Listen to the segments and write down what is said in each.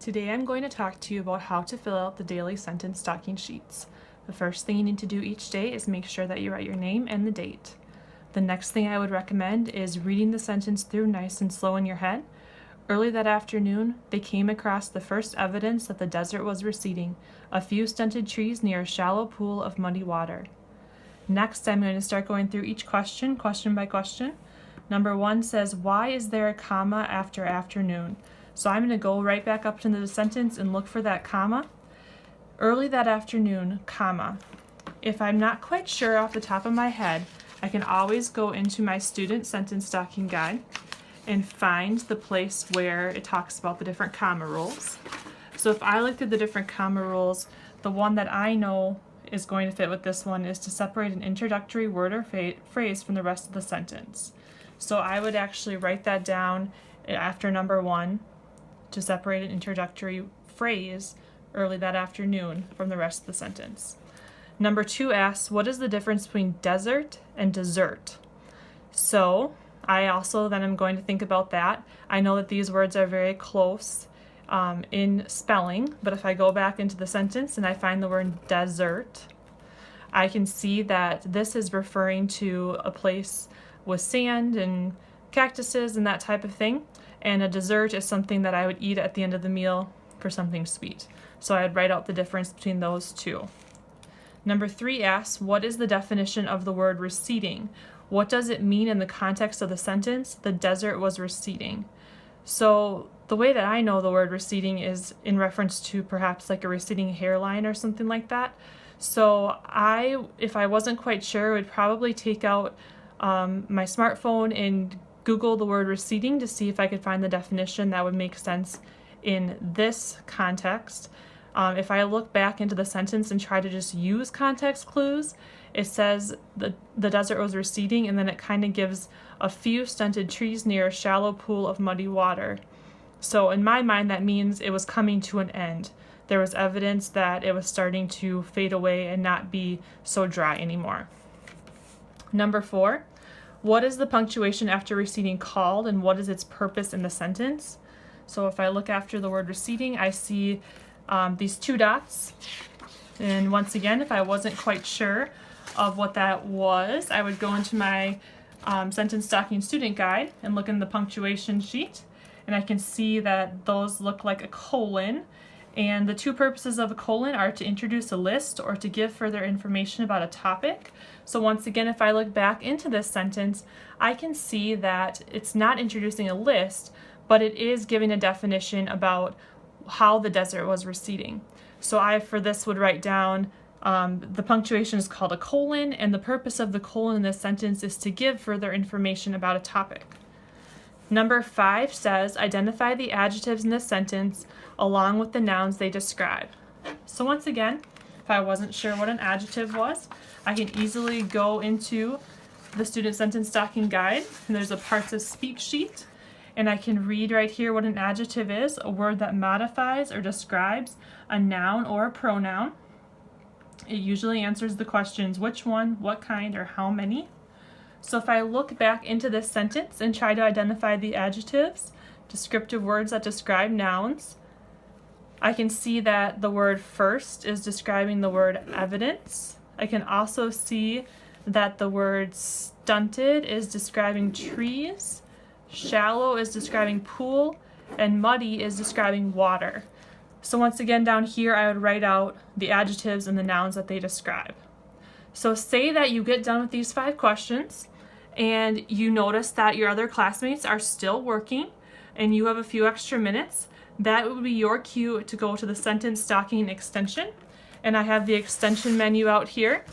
Today I'm going to talk to you about how to fill out the daily sentence stocking sheets. The first thing you need to do each day is make sure that you write your name and the date. The next thing I would recommend is reading the sentence through nice and slow in your head. Early that afternoon, they came across the first evidence that the desert was receding, a few stunted trees near a shallow pool of muddy water. Next, I'm going to start going through each question by question. Number 1 says, why is there a comma after afternoon? So I'm going to go right back up to the sentence and look for that comma. Early that afternoon, comma. If I'm not quite sure off the top of my head, I can always go into my student sentence stocking guide and find the place where it talks about the different comma rules. So if I look through the different comma rules, the one that I know is going to fit with this one is to separate an introductory word or phrase from the rest of the sentence. So I would actually write that down after number 1 to separate an introductory phrase early that afternoon from the rest of the sentence. Number 2 asks, what is the difference between desert and dessert? So I also then am going to think about that. I know that these words are very close in spelling, but if I go back into the sentence and I find the word desert, I can see that this is referring to a place with sand and cactuses and that type of thing, and a dessert is something that I would eat at the end of the meal for something sweet. So I would write out the difference between those two. Number 3 asks, what is the definition of the word receding? What does it mean in the context of the sentence? The desert was receding. So the way that I know the word receding is in reference to perhaps like a receding hairline or something like that. So if I wasn't quite sure, would probably take out my smartphone and Google the word receding to see if I could find the definition that would make sense in this context. If I look back into the sentence and try to just use context clues, it says the desert was receding, and then it kind of gives a few stunted trees near a shallow pool of muddy water. So in my mind, that means it was coming to an end. There was evidence that it was starting to fade away and not be so dry anymore. Number 4, what is the punctuation after receding called, and what is its purpose in the sentence? So if I look after the word receding, I see these 2 dots. And once again, if I wasn't quite sure of what that was, I would go into my sentence stocking student guide and look in the punctuation sheet, and I can see that those look like a colon. And the 2 purposes of a colon are to introduce a list or to give further information about a topic. So once again, if I look back into this sentence, I can see that it's not introducing a list, but it is giving a definition about how the desert was receding. So I, for this, would write down the punctuation is called a colon, and the purpose of the colon in this sentence is to give further information about a topic. Number 5 says, identify the adjectives in this sentence along with the nouns they describe. So once again, if I wasn't sure what an adjective was, I can easily go into the student sentence stocking guide, and there's a parts of speak sheet, and I can read right here what an adjective is, a word that modifies or describes a noun or a pronoun. It usually answers the questions which one, what kind, or how many. So if I look back into this sentence and try to identify the adjectives, descriptive words that describe nouns, I can see that the word first is describing the word evidence. I can also see that the word stunted is describing trees, shallow is describing pool, and muddy is describing water. So once again, down here I would write out the adjectives and the nouns that they describe. So say that you get done with these 5 questions and you notice that your other classmates are still working and you have a few extra minutes. That would be your cue to go to the sentence stocking extension, and I have the extension menu out here.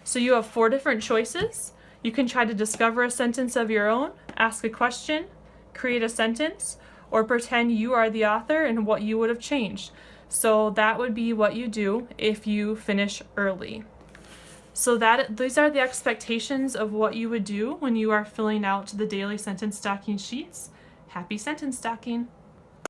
So you have 4 different choices. You can try to discover a sentence of your own, ask a question, create a sentence, or pretend you are the author and what you would have changed. So that would be what you do if you finish early. So these are the expectations of what you would do when you are filling out the daily sentence stocking sheets. Happy sentence stocking!